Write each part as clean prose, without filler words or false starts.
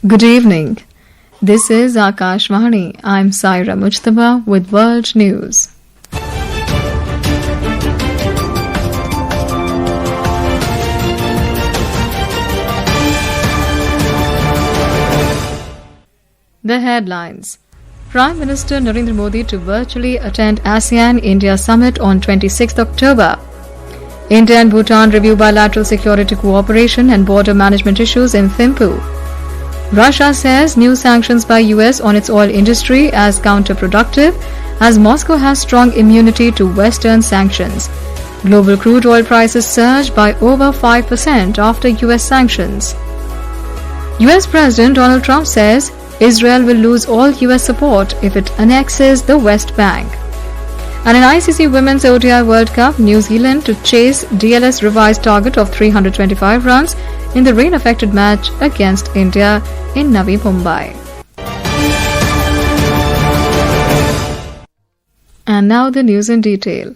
Good evening. This is Akashvani. I'm Saira Mujtaba with World News. The headlines. Prime Minister Narendra Modi to virtually attend ASEAN-India Summit on 26 October. India and Bhutan review bilateral security cooperation and border management issues in Thimphu. Russia says new sanctions by US on its oil industry as counterproductive as Moscow has strong immunity to Western sanctions. Global crude oil prices surged by over 5% after US sanctions. US President Donald Trump says Israel will lose all US support if it annexes the West Bank. And in ICC Women's ODI World Cup, New Zealand to chase DLS revised target of 325 runs in the rain-affected match against India in Navi Mumbai. And now the news in detail.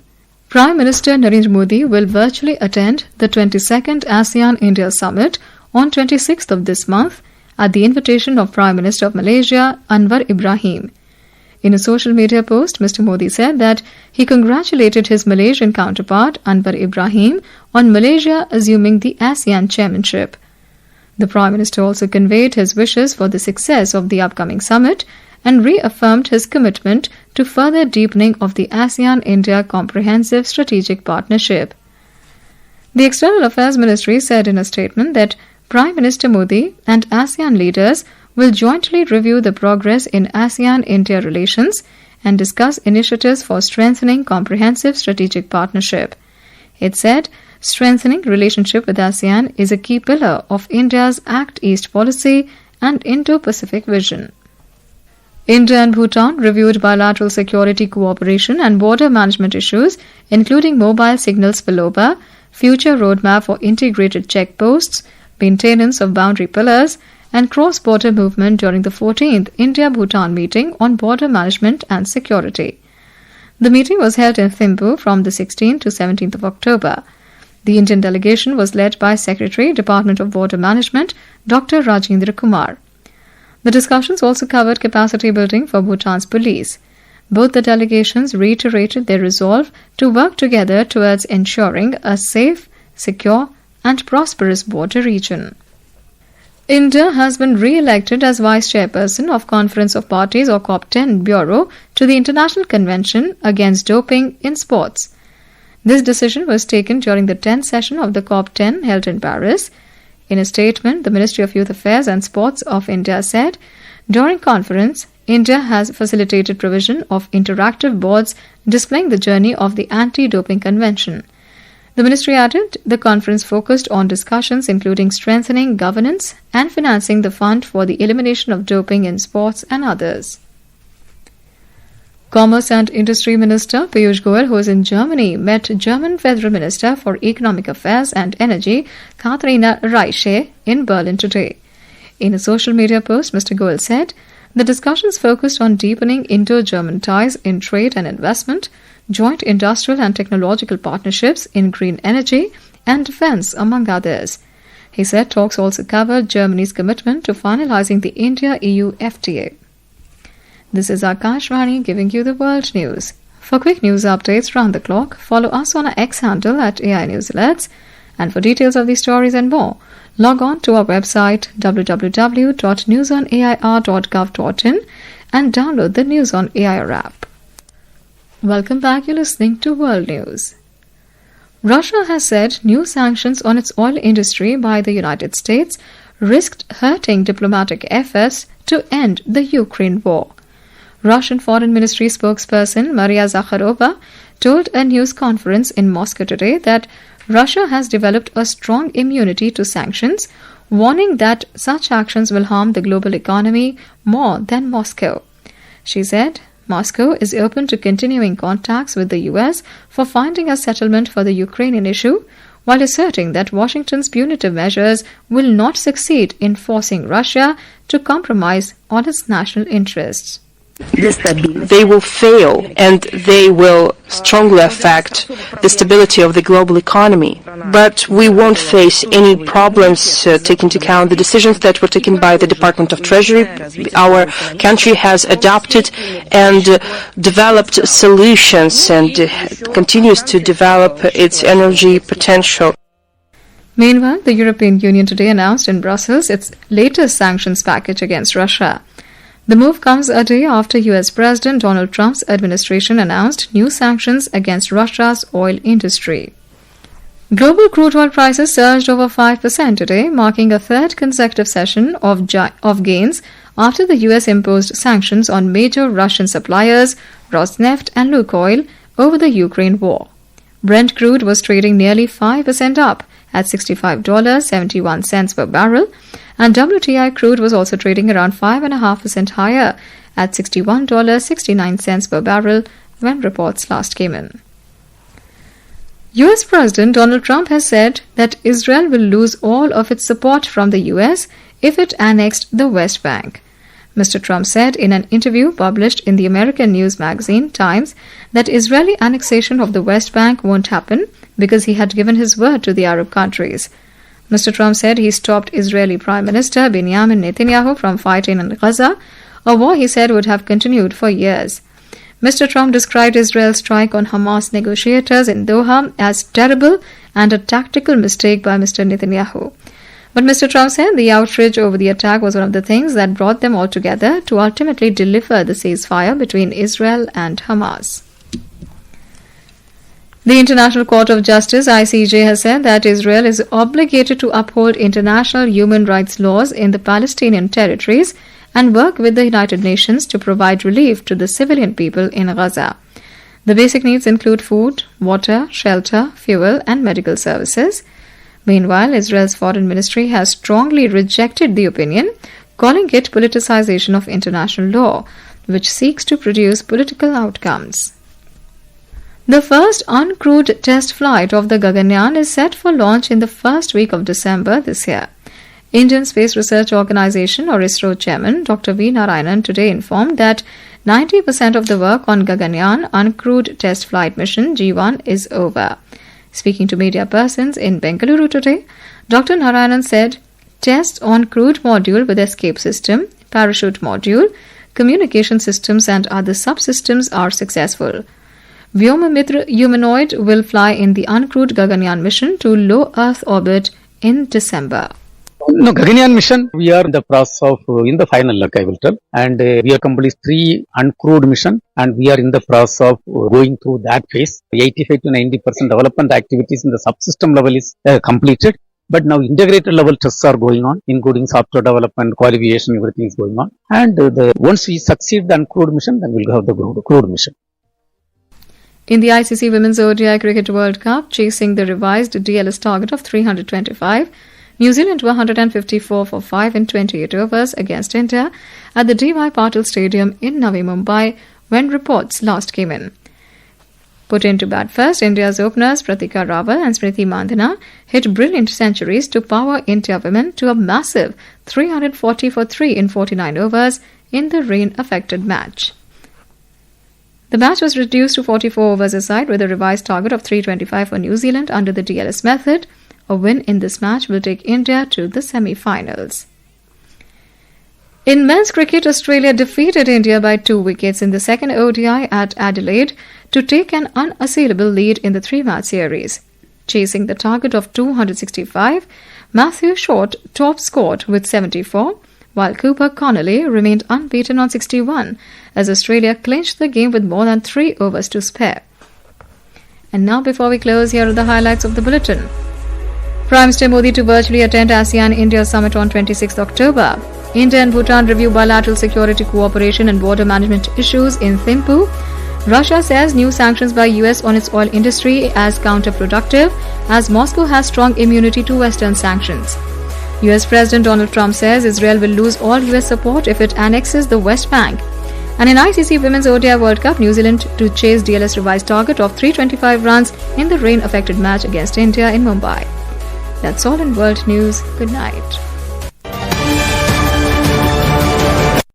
Prime Minister Narendra Modi will virtually attend the 22nd ASEAN-India Summit on 26th of this month at the invitation of Prime Minister of Malaysia, Anwar Ibrahim. In a social media post, Mr. Modi said that he congratulated his Malaysian counterpart, Anwar Ibrahim, on Malaysia assuming the ASEAN chairmanship. The Prime Minister also conveyed his wishes for the success of the upcoming summit and reaffirmed his commitment to further deepening of the ASEAN-India Comprehensive Strategic Partnership. The External Affairs Ministry said in a statement that Prime Minister Modi and ASEAN leaders will jointly review the progress in ASEAN-India relations and discuss initiatives for strengthening comprehensive strategic partnership. It said, strengthening relationship with ASEAN is a key pillar of India's Act East policy and Indo-Pacific vision. India and Bhutan reviewed bilateral security cooperation and border management issues, including mobile signal spillover, future roadmap for integrated checkposts, maintenance of boundary pillars, and cross-border movement during the 14th India-Bhutan meeting on border management and security. The meeting was held in Thimphu from the 16th to 17th of October. The Indian delegation was led by Secretary, Department of Border Management, Dr. Rajendra Kumar. The discussions also covered capacity building for Bhutan's police. Both the delegations reiterated their resolve to work together towards ensuring a safe, secure, and prosperous border region. India has been re-elected as Vice Chairperson of Conference of Parties or COP10 Bureau to the International Convention Against Doping in Sports. This decision was taken during the 10th session of the COP10 held in Paris. In a statement, the Ministry of Youth Affairs and Sports of India said, during conference, India has facilitated provision of interactive boards displaying the journey of the Anti-Doping Convention. The ministry added the conference focused on discussions including strengthening governance and financing the fund for the elimination of doping in sports and others. Commerce and Industry Minister Piyush Goyal, who is in Germany, met German Federal Minister for Economic Affairs and Energy Katharina Reiche in Berlin today. In a social media post, Mr. Goyal said, the discussions focused on deepening Indo-German ties in trade and investment, joint industrial and technological partnerships in green energy and defense, among others. He said talks also covered Germany's commitment to finalizing the India-EU FTA. This is Akashvani giving you the world news. For quick news updates round the clock, follow us on our X handle at AI News Alerts. And for details of these stories and more, log on to our website www.newsonair.gov.in and download the News on AIR app. Welcome back, you're listening to World News. Russia has said new sanctions on its oil industry by the United States risked hurting diplomatic efforts to end the Ukraine war. Russian Foreign Ministry spokesperson Maria Zakharova told a news conference in Moscow today that Russia has developed a strong immunity to sanctions, warning that such actions will harm the global economy more than Moscow. She said, Moscow is open to continuing contacts with the US for finding a settlement for the Ukrainian issue, while asserting that Washington's punitive measures will not succeed in forcing Russia to compromise on its national interests. they will fail and they will strongly affect the stability of the global economy. But we won't face any problems taking into account the decisions that were taken by the Department of Treasury. Our country has adopted and developed solutions and continues to develop its energy potential. Meanwhile, the European Union today announced in Brussels its latest sanctions package against Russia. The move comes a day after US President Donald Trump's administration announced new sanctions against Russia's oil industry. Global crude oil prices surged over 5% today, marking a third consecutive session of gains after the US imposed sanctions on major Russian suppliers, Rosneft and Lukoil, over the Ukraine war. Brent crude was trading nearly 5% up at $65.71 per barrel, and WTI crude was also trading around 5.5% higher at $61.69 per barrel when reports last came in. US President Donald Trump has said that Israel will lose all of its support from the US if it annexed the West Bank. Mr. Trump said in an interview published in the American news magazine Times that Israeli annexation of the West Bank won't happen because he had given his word to the Arab countries. Mr. Trump said he stopped Israeli Prime Minister Benjamin Netanyahu from fighting in Gaza, a war he said would have continued for years. Mr. Trump described Israel's strike on Hamas negotiators in Doha as terrible and a tactical mistake by Mr. Netanyahu. But Mr. Trump said the outrage over the attack was one of the things that brought them all together to ultimately deliver the ceasefire between Israel and Hamas. The International Court of Justice (ICJ) has said that Israel is obligated to uphold international human rights laws in the Palestinian territories and work with the United Nations to provide relief to the civilian people in Gaza. The basic needs include food, water, shelter, fuel, and medical services. Meanwhile, Israel's foreign ministry has strongly rejected the opinion, calling it politicization of international law, which seeks to produce political outcomes. The first uncrewed test flight of the Gaganyaan is set for launch in the first week of December this year. Indian Space Research Organisation or ISRO chairman Dr. V. Narayanan today informed that 90% of the work on Gaganyaan uncrewed test flight mission G1 is over. Speaking to media persons in Bengaluru today, Dr. Narayanan said tests on crewed module with escape system, parachute module, communication systems and other subsystems are successful. Vyomamitra humanoid will fly in the uncrewed Gaganyaan mission to low Earth orbit in December. No, Gaganyaan mission, we are in the process of, in the final leg, I will tell. And we have completed 3 uncrewed mission and we are in the process of going through that phase. 85 to 90% development activities in the subsystem level is completed. But now integrated level tests are going on, including software development, qualification, everything is going on. And once we succeed the uncrewed mission, then we'll have the crewed mission. In the ICC Women's ODI Cricket World Cup, chasing the revised DLS target of 325, New Zealand were 154 for 5 in 28 overs against India at the D.Y. Patil Stadium in Navi Mumbai when reports last came in. Put into bat first, India's openers Pratika Rawal and Smriti Mandhana hit brilliant centuries to power India women to a massive 340 for 3 in 49 overs in the rain-affected match. The match was reduced to 44 overs aside with a revised target of 325 for New Zealand under the DLS method. A win in this match will take India to the semi-finals. In men's cricket, Australia defeated India by 2 wickets in the second ODI at Adelaide to take an unassailable lead in the 3-match series. Chasing the target of 265, Matthew Short top scored with 74, while Cooper Connolly remained unbeaten on 61 as Australia clinched the game with more than 3 overs to spare. And now before we close, here are the highlights of the bulletin. Prime Minister Modi to virtually attend ASEAN-India Summit on 26 October. India and Bhutan review bilateral security cooperation and border management issues in Thimphu. Russia says new sanctions by US on its oil industry as counterproductive as Moscow has strong immunity to Western sanctions. US President Donald Trump says Israel will lose all US support if it annexes the West Bank. And in ICC Women's ODI World Cup, New Zealand to chase DLS revised target of 325 runs in the rain-affected match against India in Mumbai. That's all in World News. Good night.